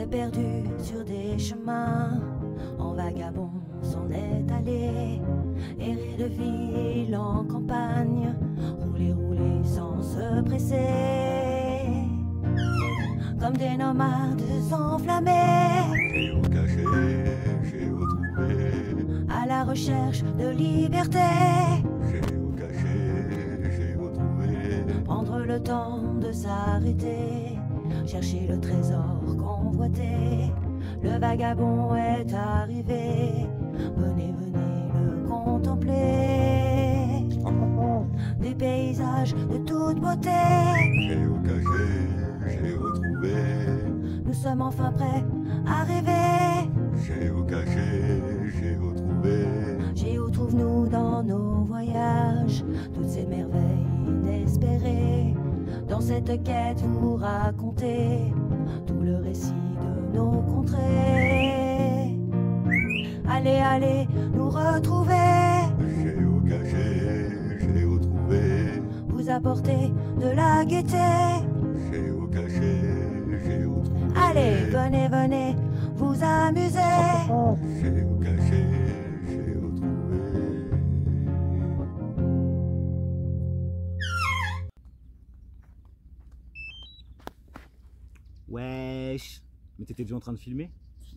s'est perdu sur des chemins, en vagabond s'en est allé, errer de ville en campagne, rouler, rouler sans se presser, comme des nomades enflammés, Géocaché, géotrouvé, à la recherche de liberté. géocaché, géotrouvé, Prendre le temps de s'arrêter, chercher le trésor convoité. Le vagabond est arrivé, venez, venez le contempler. Des paysages de toute beauté, géocaché, géotrouvé, nous sommes enfin prêts à rêver. géocaché, géotrouvé, Géo trouve-nous dans nos voyages, toutes ces merveilles inespérées. Dans cette quête vous racontez tout le récit de nos contrées. Allez, allez nous retrouver, géocaché, géotrouvé, vous apporter de la gaieté. géocaché, géotrouvé, Allez, venez, venez vous amuser. géocaché, géotrouvé. Wesh. Mais t'étais déjà en train de filmer?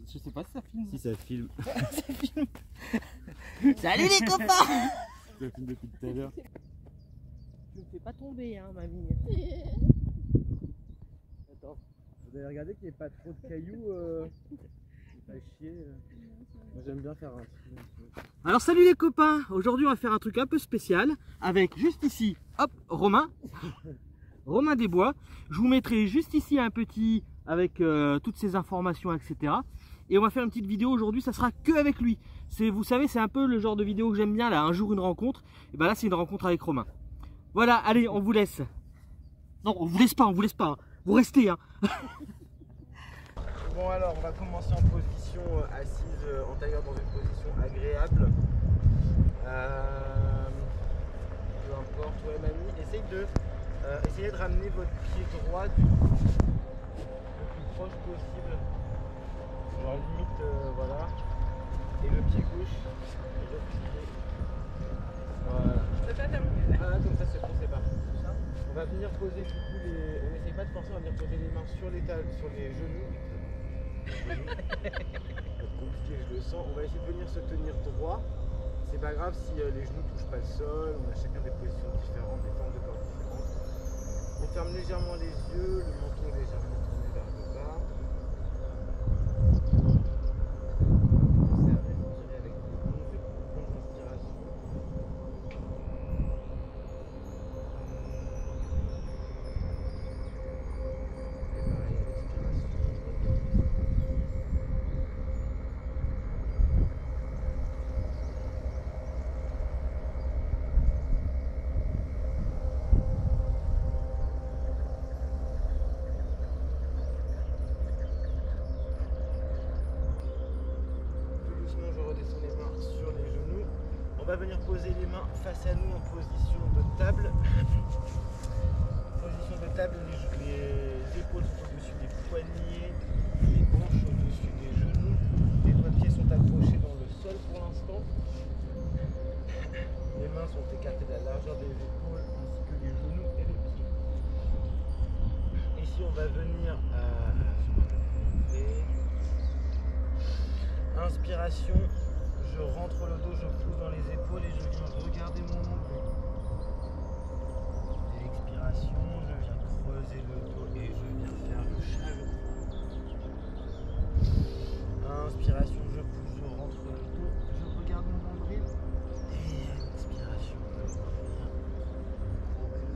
Je sais pas si ça filme. Si ça filme. Ça filme. Salut les copains. Ça filme depuis tout à l'heure. Je me fais pas tomber, hein, mamie. Attends, vous avez regardé qu'il n'y ait pas trop de cailloux. Pas chier. Moi j'aime bien faire un truc. Alors salut les copains. Aujourd'hui on va faire un truc un peu spécial avec juste ici, hop, Romain. Romain Desbois. Je vous mettrai juste ici un petit avec toutes ces informations, etc. Et on va faire une petite vidéo aujourd'hui, ça sera que avec lui. Vous savez, c'est un peu le genre de vidéo que j'aime bien, là, un jour une rencontre. Et ben là, c'est une rencontre avec Romain. Voilà, allez, on vous laisse. Non, on vous laisse pas, hein. Vous restez, hein. Bon alors, on va commencer en position assise, en tailleur, dans une position agréable. Peu importe, ouais mamie, essayez de ramener votre pied droit le plus proche possible. Genre limite, voilà. Et le pied gauche, replié. Voilà. Ah, comme ça c'est bon, c'est parti. On va venir poser du coup les... On n'essaye pas de forcer, on va venir poser les mains sur les genoux. C'est compliqué, je le sens. On va essayer de venir se tenir droit. C'est pas grave si les genoux touchent pas le sol. On a chacun des positions différentes, des formes de corps différentes. On ferme légèrement les yeux, le menton est légèrement tourné vers le bas. On va commencer à respirer avec des bonnes inspirations. Et pareil, l'expiration. On va venir poser les mains face à nous en position de table. Position de table, les épaules sont au-dessus des poignets, les hanches au-dessus des genoux. Les doigts de pied sont accrochés dans le sol pour l'instant. Les mains sont écartées de la largeur des épaules ainsi que les genoux et les pieds. Ici on va venir inspiration. Je rentre le dos, je pousse dans les épaules et je viens regarder mon nombril. Et expiration, je viens creuser le dos et je viens faire le chat. Inspiration, je pousse, je rentre le dos, je regarde mon nombril. Et expiration, je reviens courber le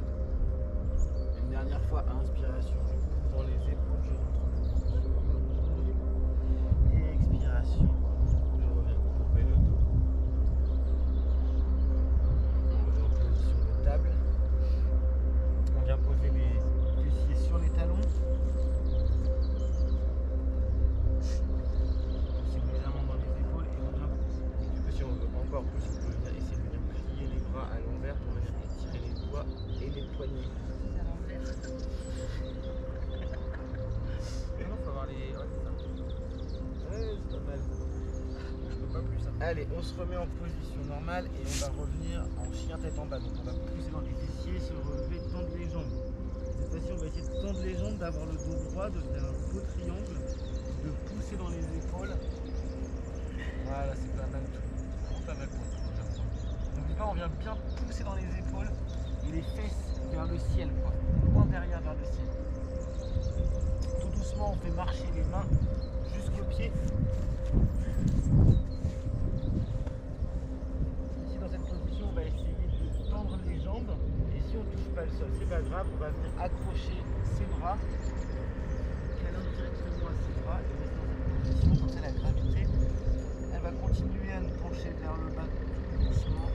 dos. Une dernière fois, inspiration, je pousse dans les épaules, je rentre le dos, je regarde mon nombril. Et expiration. On vient poser les fessiers sur les talons. C'est légèrement dans les épaules et on vient, du coup si on veut encore plus, on peut venir essayer de venir plier les bras à l'envers pour venir étirer les doigts et les poignets. À l'envers. Non, faut avoir les... Ouais, c'est ça. Allez, on se remet en position normale et on va revenir en chien tête en bas. Donc on va pousser dans les fessiers, se relever, tendre les jambes. Cette fois-ci, on va essayer de tendre les jambes, d'avoir le dos droit, de faire un beau triangle, de pousser dans les épaules. Voilà, c'est pas mal tout. C'est vraiment pas mal pour tout faire ça. N'oublie pas, on vient bien pousser dans les épaules et les fesses vers le ciel, quoi. Loin derrière vers le ciel. Tout doucement, on fait marcher les mains jusqu'aux pieds. Ici, dans cette position, on va essayer de tendre les jambes. Et si on ne touche pas le sol, c'est pas grave, on va venir accrocher ses bras, câlin directement à ses bras et rester dans cette position. Comme ça, la gravité, elle va continuer à nous pencher vers le bas doucement.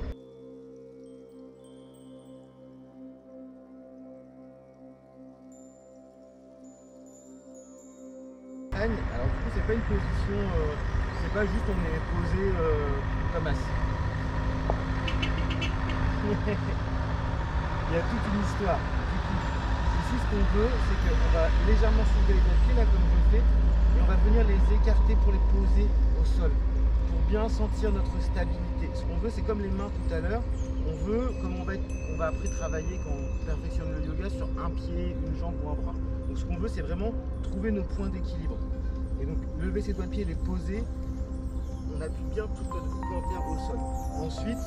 Alors du coup c'est pas une position, c'est pas juste on est posé comme assis. Il y a toute une histoire. Du coup, ici ce qu'on veut c'est qu'on va légèrement soulever les pieds là comme je le fais et on va venir les écarter pour les poser au sol pour bien sentir notre stabilité. Ce qu'on veut c'est comme les mains tout à l'heure, on veut, comme on va après travailler quand on perfectionne le yoga sur un pied, une jambe ou un bras. Donc ce qu'on veut c'est vraiment trouver nos points d'équilibre. Et donc lever ses doigts de pied et les poser, on appuie bien toute notre coupe entière au sol. Ensuite,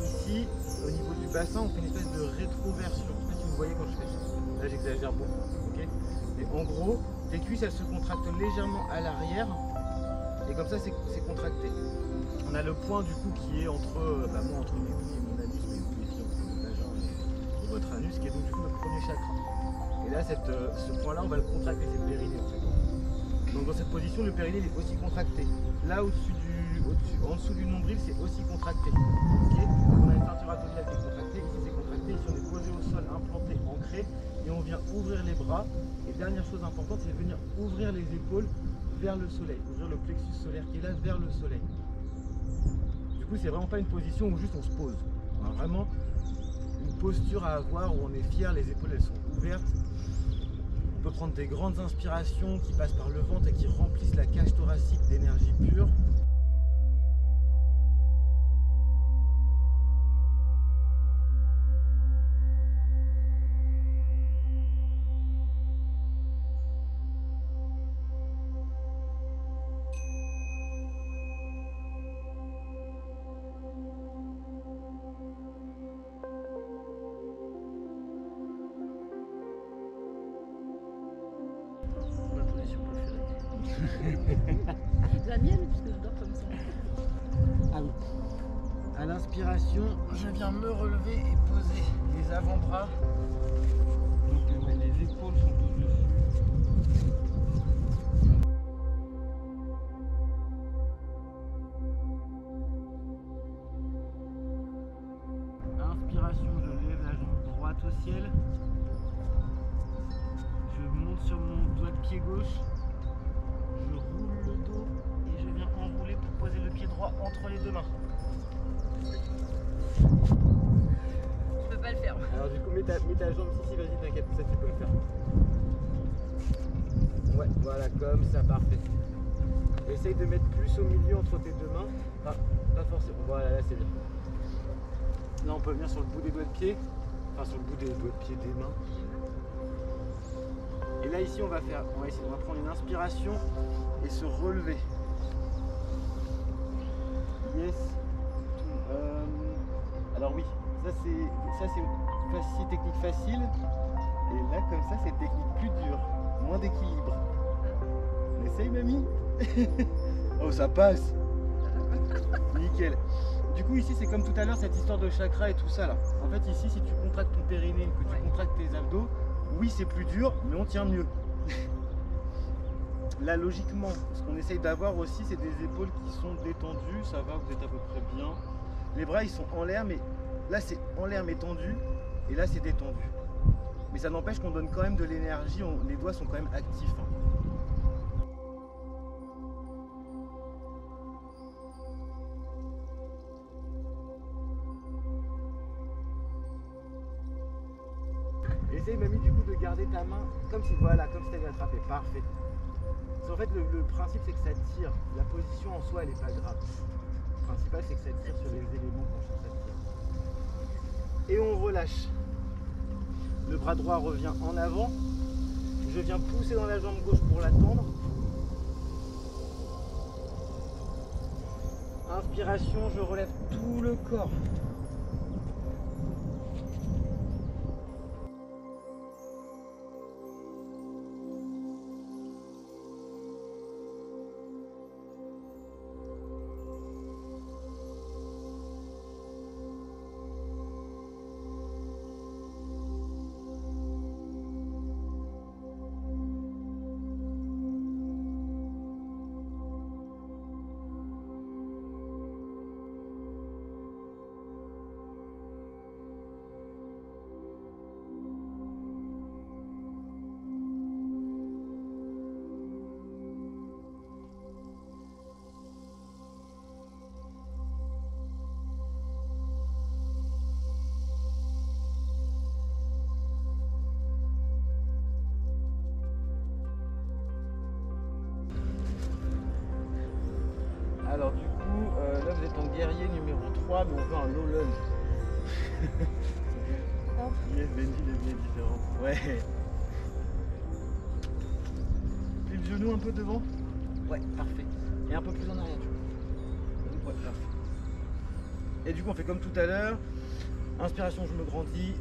ici, au niveau du bassin, on fait une espèce de rétroversion. Je ne sais pas si vous voyez quand je fais ça. Là j'exagère beaucoup. Okay, et en gros, tes cuisses elles se contractent légèrement à l'arrière. Et comme ça c'est contracté. On a le point du coup qui est entre, moi entre mes couilles et mon anus, mais vous les filles entre le vagin et votre anus, qui est donc du coup notre premier chakra. Et là, ce point-là, on va le contracter, c'est le périnée en fait. Donc dans cette position, le périnée il est aussi contracté. Là, en dessous du nombril, c'est aussi contracté. Okay, donc on a une ceinture abdominale qui est contractée, ici c'est contracté, ici on est posé au sol, implanté, ancré, et on vient ouvrir les bras. Et dernière chose importante, c'est venir ouvrir les épaules vers le soleil, ouvrir le plexus solaire qui est là vers le soleil. Du coup, c'est vraiment pas une position où juste on se pose. On a vraiment une posture à avoir où on est fier, les épaules elles sont ouvertes. On peut prendre des grandes inspirations qui passent par le ventre et qui remplissent la cage thoracique d'énergie pure. La mienne, puisque je dors comme ça. Ah oui. À l'inspiration, je viens me relever et poser les avant-bras. Donc les épaules sont au-dessus. Inspiration, je lève la jambe droite au ciel. Je monte sur mon doigt de pied gauche. Je roule le dos et je viens enrouler pour poser le pied droit entre les deux mains. Je peux pas le faire. Alors du coup mets ta jambe ici, vas-y t'inquiète, ça tu peux le faire. Ouais, voilà, comme ça, parfait. Essaye de mettre plus au milieu entre tes deux mains. Ah, pas forcément, voilà, là c'est bien. Là on peut venir sur le bout des doigts de pied, enfin sur le bout des doigts de pied des mains. Et là ici on va prendre une inspiration et se relever. Yes. Alors oui, ça c'est technique facile. Et là comme ça c'est technique plus dure, moins d'équilibre. On essaye mamie. Oh ça passe. Nickel. Du coup ici c'est comme tout à l'heure cette histoire de chakra et tout ça là. En fait ici si tu contractes ton périnée, que tu contractes tes abdos, oui c'est plus dur mais on tient mieux. Là logiquement ce qu'on essaye d'avoir aussi c'est des épaules qui sont détendues, ça va, vous êtes à peu près bien. Les bras ils sont en l'air mais là c'est en l'air mais tendu et là c'est détendu. Mais ça n'empêche qu'on donne quand même de l'énergie, les doigts sont quand même actifs. Hein. Essaye mamie du coup de garder ta main comme si voilà, comme si tu avais attrapé, parfait. En fait le principe c'est que ça tire, la position en soi elle n'est pas grave. Le principal, c'est que ça tire sur les éléments quand ça tire. Et on relâche. Le bras droit revient en avant. Je viens pousser dans la jambe gauche pour l'attendre. Inspiration, je relève tout le corps. Alors du coup, là vous êtes en guerrier numéro 3, mais on veut un low lunge. Yes, Benji, il est bien différent. Ouais. Plie le genou un peu devant. Ouais, parfait. Et un peu plus en arrière, tu vois. Ouais, parfait. Et du coup, on fait comme tout à l'heure. Inspiration, je me grandis.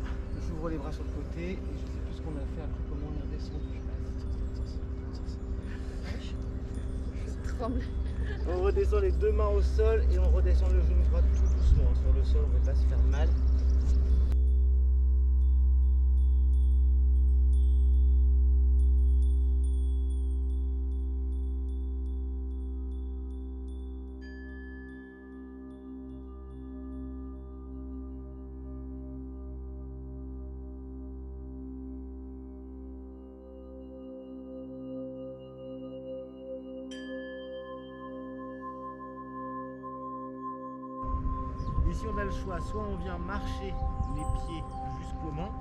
J'ouvre les bras sur le côté. Et je sais plus ce qu'on a fait après, comment on est redescendu. Je tremble. On redescend les deux mains au sol et on redescend le genou droit tout doucement. Sur le sol, on ne veut pas se faire mal. Ici on a le choix, soit on vient marcher les pieds jusqu'aux mains,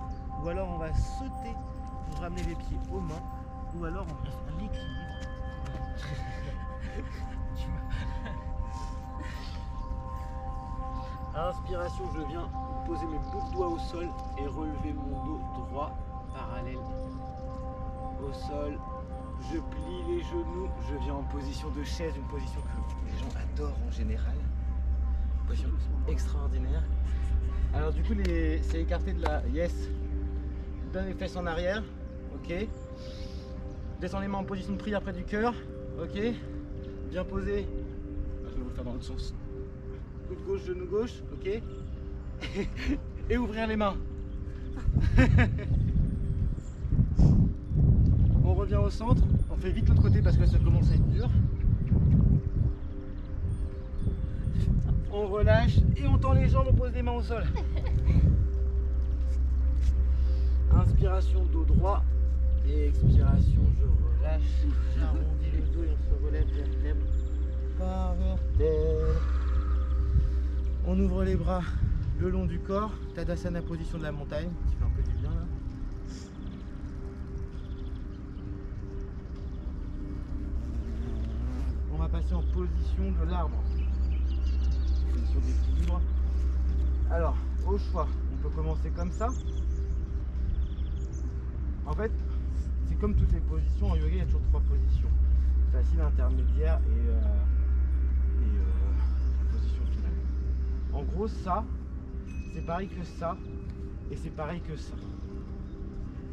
ou alors on va sauter pour ramener les pieds aux mains, ou alors on va faire l'équilibre. Inspiration, je viens poser mes bouts de doigts au sol et relever mon dos droit parallèle au sol. Je plie les genoux, je viens en position de chaise, une position que les gens adorent en général. Position extraordinaire. Alors du coup c'est écarté de la yes. Donne les fesses en arrière. Ok. Descends les mains en position de prière près du cœur. Ok. Bien posé. Je vais vous le faire dans l'autre sens. Coude gauche, genou gauche. Ok. Et ouvrir les mains. On revient au centre. On fait vite l'autre côté parce que ça commence à être dur. On relâche et on tend les jambes, on pose les mains au sol. Inspiration, dos droit. Et expiration, je relâche. J'arrondis le dos et on se relève vertèbre par vertèbre. On ouvre les bras le long du corps. Tadasana, position de la montagne, qui fait un peu du bien là. On va passer en position de l'arbre. D'équilibre. Alors, au choix, on peut commencer comme ça. En fait, c'est comme toutes les positions en yoga, il y a toujours 3 positions. Facile, intermédiaire et position finale. En gros, ça, c'est pareil que ça, et c'est pareil que ça.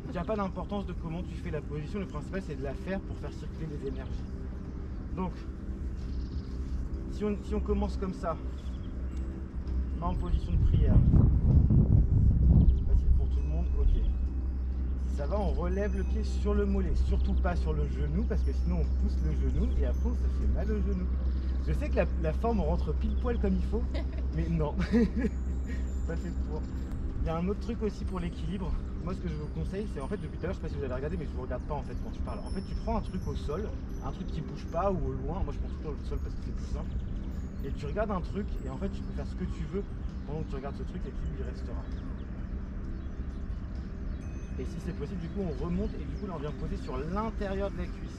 Il n'y a pas d'importance de comment tu fais la position, le principal c'est de la faire pour faire circuler les énergies. Donc, si on commence comme ça, en position de prière. Facile pour tout le monde, ok. Si ça va, on relève le pied sur le mollet, surtout pas sur le genou, parce que sinon on pousse le genou et après ça fait mal au genou. Je sais que la forme rentre pile poil comme il faut, mais non. Pas fait pour. Il y a un autre truc aussi pour l'équilibre. Moi ce que je vous conseille, c'est en fait depuis tout à l'heure, je sais pas si vous avez regardé, mais je vous regarde pas en fait quand je parle. En fait tu prends un truc au sol, un truc qui bouge pas ou au loin, moi je prends tout au sol parce que c'est plus simple. Et tu regardes un truc et en fait tu peux faire ce que tu veux pendant que tu regardes ce truc, l'équilibre il restera. Et si c'est possible, du coup on remonte et du coup là on vient poser sur l'intérieur de la cuisse.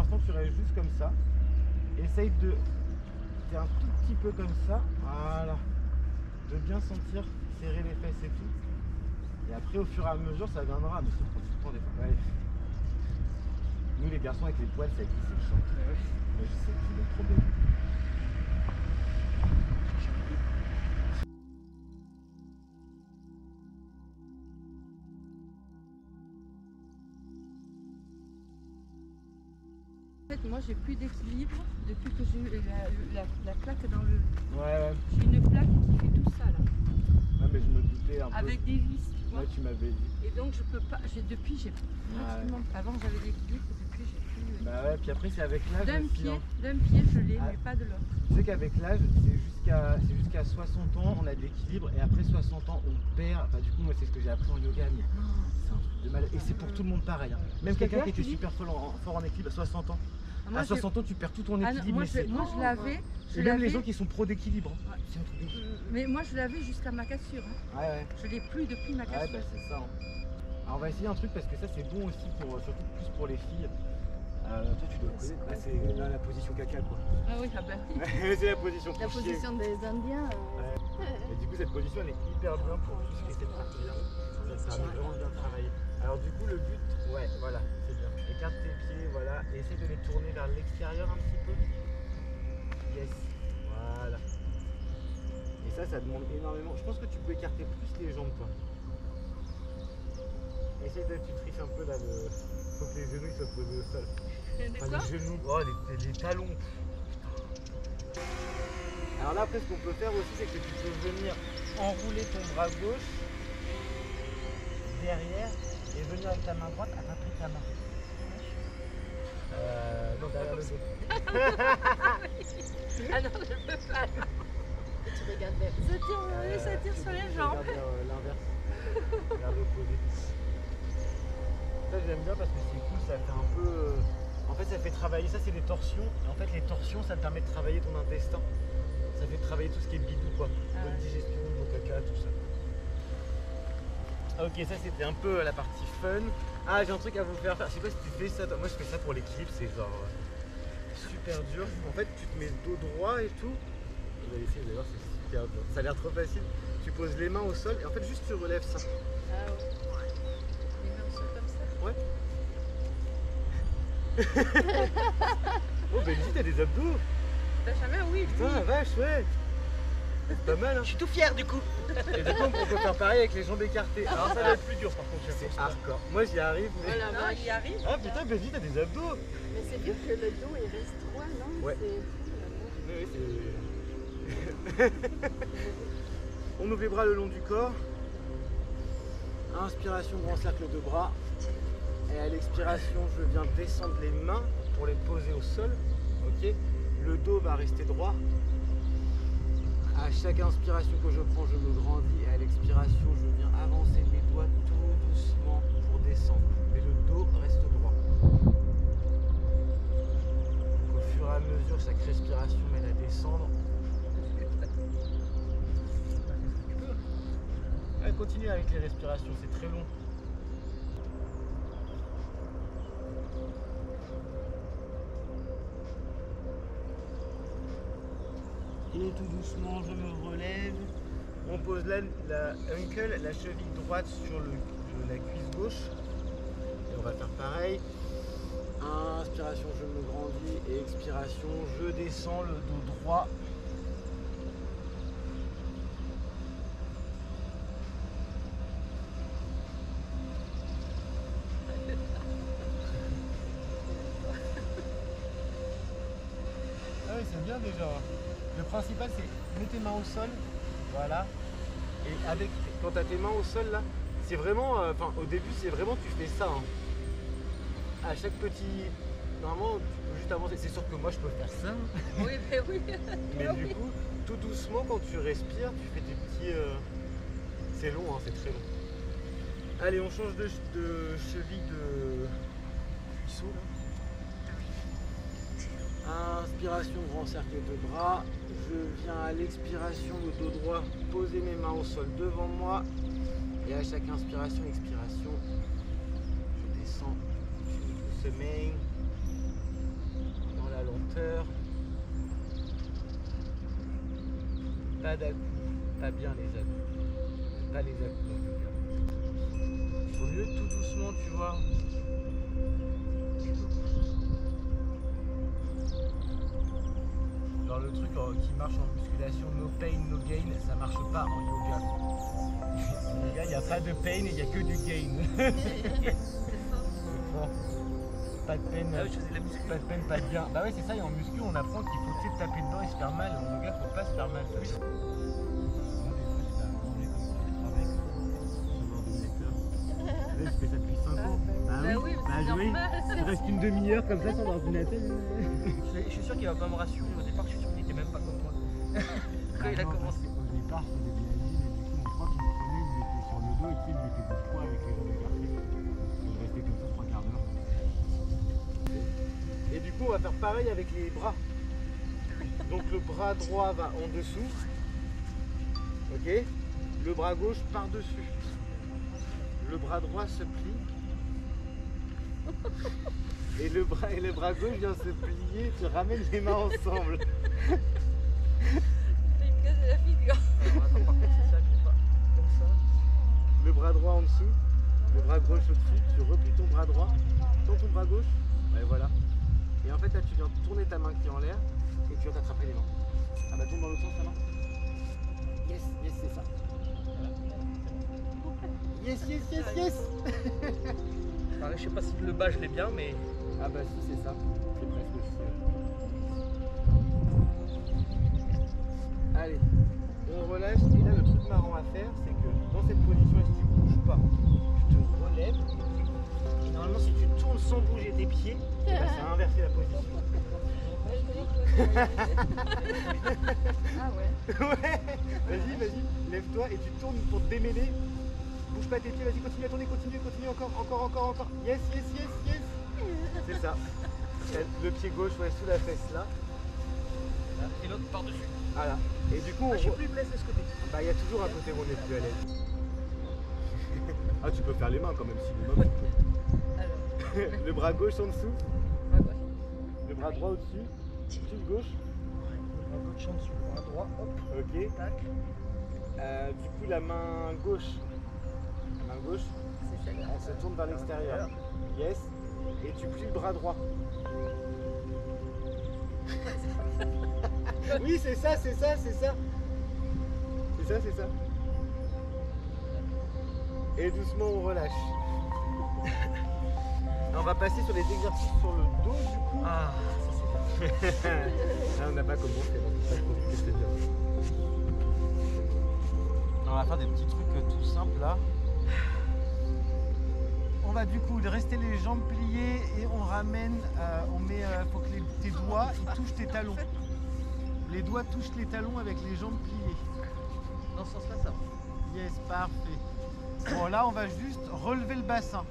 l'instant, tu restes juste comme ça. Essaye de... T'es un tout petit peu comme ça. Voilà. De bien sentir serrer les fesses et tout. Et après, au fur et à mesure, ça viendra. Mais sauf quand tu prends des fois. Ouais. Nous, les garçons, avec les poils, ça glisse le champ. Mais je sais que c'est le problème. En fait, moi j'ai plus d'équilibre depuis que j'ai eu la plaque dans le. Ouais. J'ai une plaque qui fait tout ça là. Ouais, mais je me doutais un peu. Avec des vis, tu vois. Ouais, tu m'avais dit. Et donc je peux pas. Depuis j'ai pratiquement. Avant j'avais l'équilibre, depuis j'ai plus. Bah ouais, puis après c'est avec l'âge. D'un pied je l'ai, mais pas de l'autre. Tu sais qu'avec l'âge, c'est jusqu'à 60 ans, on a de l'équilibre, et après 60 ans, on perd. Enfin, du coup, moi, c'est ce que j'ai appris en yoga, mais c'est un truc de mal. Et c'est pour tout le monde pareil. Hein. Même quelqu'un qui était super fort en équilibre à 60 ans. Moi, à 60 ans, tu perds tout ton équilibre. Moi je l'avais. Et même les gens qui sont pro d'équilibre. Hein. C'est un truc de fou. Mais moi je l'avais jusqu'à ma cassure. Hein. Ouais. Je l'ai plus depuis ma cassure. Ouais, bah c'est ça. Hein. Alors, on va essayer un truc parce que ça, c'est bon aussi, surtout plus pour les filles. Toi tu dois le connaître, là c'est la position caca quoi. Ah oui, ah bah oui. C'est la position pour La position des Indiens. Et du coup cette position elle est hyper bien pour tout ce qui est cette partie-là. Ça permet vraiment bien de travailler. Alors du coup le but, ouais voilà, c'est bien. Écarte tes pieds, voilà, et essaie de les tourner vers l'extérieur un petit peu. Yes, voilà. Et ça demande énormément. Je pense que tu peux écarter plus les jambes toi. Essaye de, tu trisses un peu là, faut que les genoux ils soient posés au sol. Enfin, les genoux, oh les talons. Alors là après ce qu'on peut faire aussi c'est que tu peux venir enrouler ton bras gauche derrière et venir avec ta main droite attraper ta main. Non derrière le dos. Ah non je peux pas. Tu regardes vers. Ça tire sur les jambes. L'inverse. Regarde l'opposé. Ça j'aime bien parce que c'est cool, ça fait un peu... En fait ça fait travailler, ça c'est des torsions. Et en fait les torsions ça te permet de travailler ton intestin. Ça fait travailler tout ce qui est bidou quoi. Bonne digestion, bon caca, tout ça. Ok, ça c'était un peu la partie fun. Ah j'ai un truc à vous faire. Je sais pas si tu fais ça, moi je fais ça pour l'équilibre, c'est genre super dur. En fait tu te mets le dos droit et tout. Vous allez essayer, vous allez voir, c'est super dur. Ça a l'air trop facile. Tu poses les mains au sol et en fait juste tu relèves ça. Ah ouais. Les mains au sol comme ça. Ouais. Oh Benji, t'as des abdos. Benjamin, oui. Putain la vache, ouais. C'est pas mal hein. Je suis tout fier du coup. Et du coup on peut faire pareil avec les jambes écartées. Alors ça va être plus dur par contre. C'est hardcore. Moi j'y arrive mais... Voilà, non, il y arrive. Ah putain Benji, t'as des abdos. Mais c'est bien que le dos il reste droit, non? Ouais. Oui, c'est... On ouvre les bras le long du corps. Inspiration, grand cercle de bras. Et à l'expiration, je viens descendre les mains pour les poser au sol. Ok. Le dos va rester droit. À chaque inspiration que je prends, je me grandis. Et à l'expiration, je viens avancer mes doigts tout doucement pour descendre. Mais le dos reste droit. Donc au fur et à mesure, chaque respiration m'aide à descendre. Allez, continue avec les respirations, c'est très long. Et tout doucement, je me relève. On pose la ankle, la cheville droite sur la cuisse gauche. Et on va faire pareil. Inspiration, je me grandis. Et expiration, je descends le dos droit. Ah oui, c'est bien déjà. Le principal c'est mets tes mains au sol, voilà. Et avec, quand tu as tes mains au sol là, c'est vraiment, au début c'est vraiment tu fais ça. Hein. À chaque petit, normalement tu peux juste avancer. C'est sûr que moi je peux faire ça. Oui, mais oui. Mais du coup, tout doucement quand tu respires, tu fais des petits, c'est long, hein, c'est très long. Allez, on change de cheville de cuisseau là. Inspiration, grand cercle de bras. Je viens à l'expiration, le dos droit, poser mes mains au sol devant moi. Et à chaque inspiration, expiration, je descends doucement. hauteur. Pas d'à-coups, pas bien les à-coups. Pas les à-coups en tout cas. Faut mieux tout doucement, tu vois. Genre le truc qui marche en musculation, no pain, no gain, ça marche pas en yoga. En yoga, il n'y a pas de pain et il n'y a que du gain. Bon. Pas de peine, pas de peine, pas de bien. Bah ouais, c'est ça, et en muscu, on apprend qu'il faut tu sais, taper dedans et se faire mal. En yoga, faut pas se faire mal. Je fais ça depuis 5 ans. Bah oui, c'est normal. Je reste une demi-heure comme ça sur l'ordinateur. Je suis sûr qu'il va pas me rassurer au départ, je suis sûr qu'il était même pas comme moi. Quand il a commencé. Au départ, je faisais des agile et du coup, mon prof, il me prenait, il me mettait sur le dos et puis il me mettait des poids avec les jambes écartées. Je restais comme ça 3 quarts d'heure. Et du coup, on va faire pareil avec les bras. Donc le bras droit va en dessous. Ok. Le bras gauche par-dessus. Le bras droit se plie. Et le bras gauche vient se plier, tu ramènes les mains ensemble. Il me casse la figure. Attends, par contre, c'est ça, comme ça. Le bras droit en dessous, le bras gauche au-dessus, tu replies ton bras droit, tends ton bras gauche, et voilà. Et en fait là tu viens tourner ta main qui est en l'air et tu viens t'attraper les mains. Ah bah tourne dans l'autre sens ta main. Yes, yes c'est ça. Voilà. Yes, yes, yes, yes. Je sais pas si le bas je l'ai bien mais... Ah bah si c'est ça, c'est presque aussi. Allez, on relâche et là le truc marrant à faire c'est que dans cette position si tu bouges pas, tu te relèves et normalement si tu tournes sans bouger tes pieds, bah, ça a inversé la position. Ah ouais. Ouais, vas-y, lève-toi et tu tournes pour te démêler. Bouge pas tes pieds, vas-y, continue à tourner, continue, encore. Yes, yes, yes, yes. C'est ça. Le pied gauche, ouais, sous la fesse là. Et l'autre par-dessus. Voilà. Et du coup, on... je suis plus blessé de ce côté. Bah, il y a toujours un côté où on est plus à l'aise. Ah, tu peux faire les mains quand même, si les mains, tu peux. Alors. Le bras gauche en dessous. Bras gauche. Le bras droit au-dessus. Pied gauche. Le bras gauche en dessous, le bras droit, hop. Ok. Tac. Du coup, la main gauche. La main gauche, C'est celle-là. elle se tourne vers l'extérieur. Yes. Et tu plies le bras droit. Oui, c'est ça. C'est ça. Et doucement, on relâche. On va passer sur les exercices sur le dos, du coup. Ah, ça c'est bien. Là, on n'a pas commencé. C'est bien. On va faire des petits trucs tout simples là. On va du coup rester les jambes pliées et on ramène, faut que tes doigts ils touchent tes talons. Les doigts touchent les talons avec les jambes pliées. Dans ce sens-là, ça. Yes, parfait. Bon, là, on va juste relever le bassin.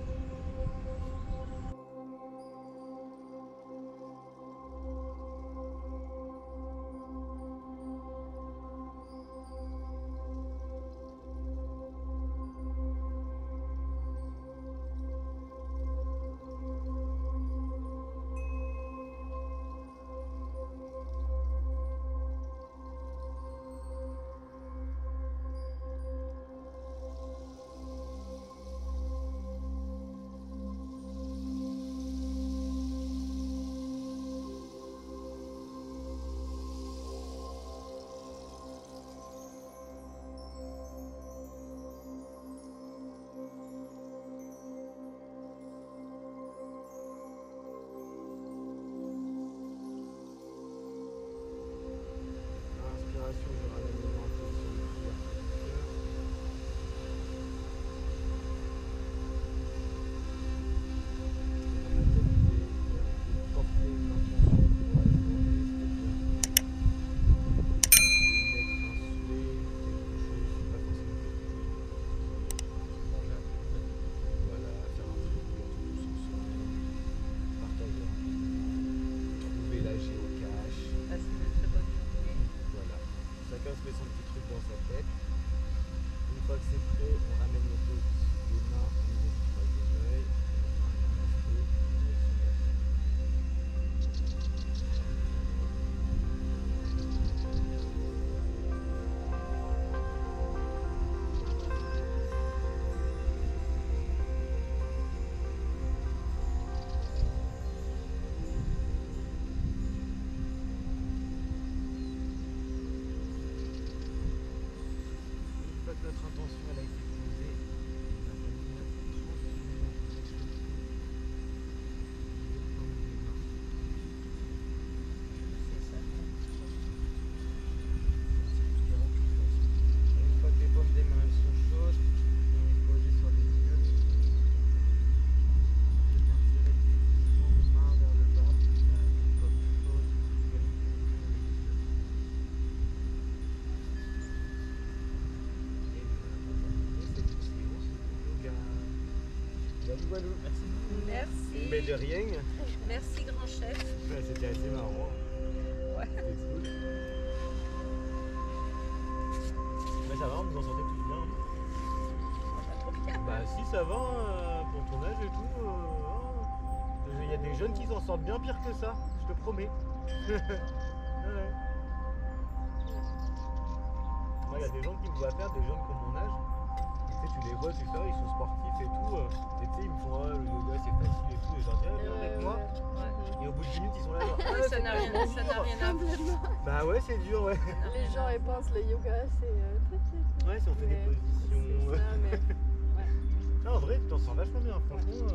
Walou. Merci. Mais de rien. Merci, grand chef. Ouais, c'était assez marrant. Ouais. C'était cool. Mais ça va, vous en sortez plus bien. Pas trop bien. Bah si ça va, pour ton âge et tout. Il y a des jeunes qui s'en sortent bien pire que ça, je te promets. Ouais. Moi il y a des gens qui me voient faire, des jeunes comme mon âge. Et tu les vois, c'est ça, ils sont sportifs et tout. Et tu sais, ils me font le yoga c'est facile et tout. Et je leur dis, viens avec moi. Ouais. Et au bout de 10 minutes, ils sont là. Genre, Ça n'a rien à voir. Bah ouais, c'est dur, ouais. Les gens ils pensent le yoga c'est Ouais, si on fait des positions. C'est ça, mais Ah, en vrai, tu t'en sors vachement bien, franchement.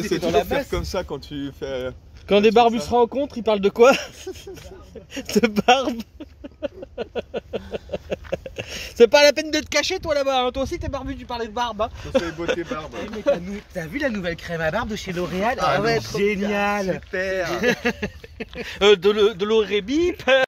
C'est toujours faire comme ça quand tu fais. Quand des barbus se rencontrent, ils parlent de quoi? De barbe. C'est pas la peine de te cacher toi là-bas, hein. Toi aussi t'es barbu, tu parlais de barbe. Hein. C'est beauté barbe. T'as vu la nouvelle crème à barbe de chez L'Oréal? Ah ouais, génial. Super. De l'Orébip.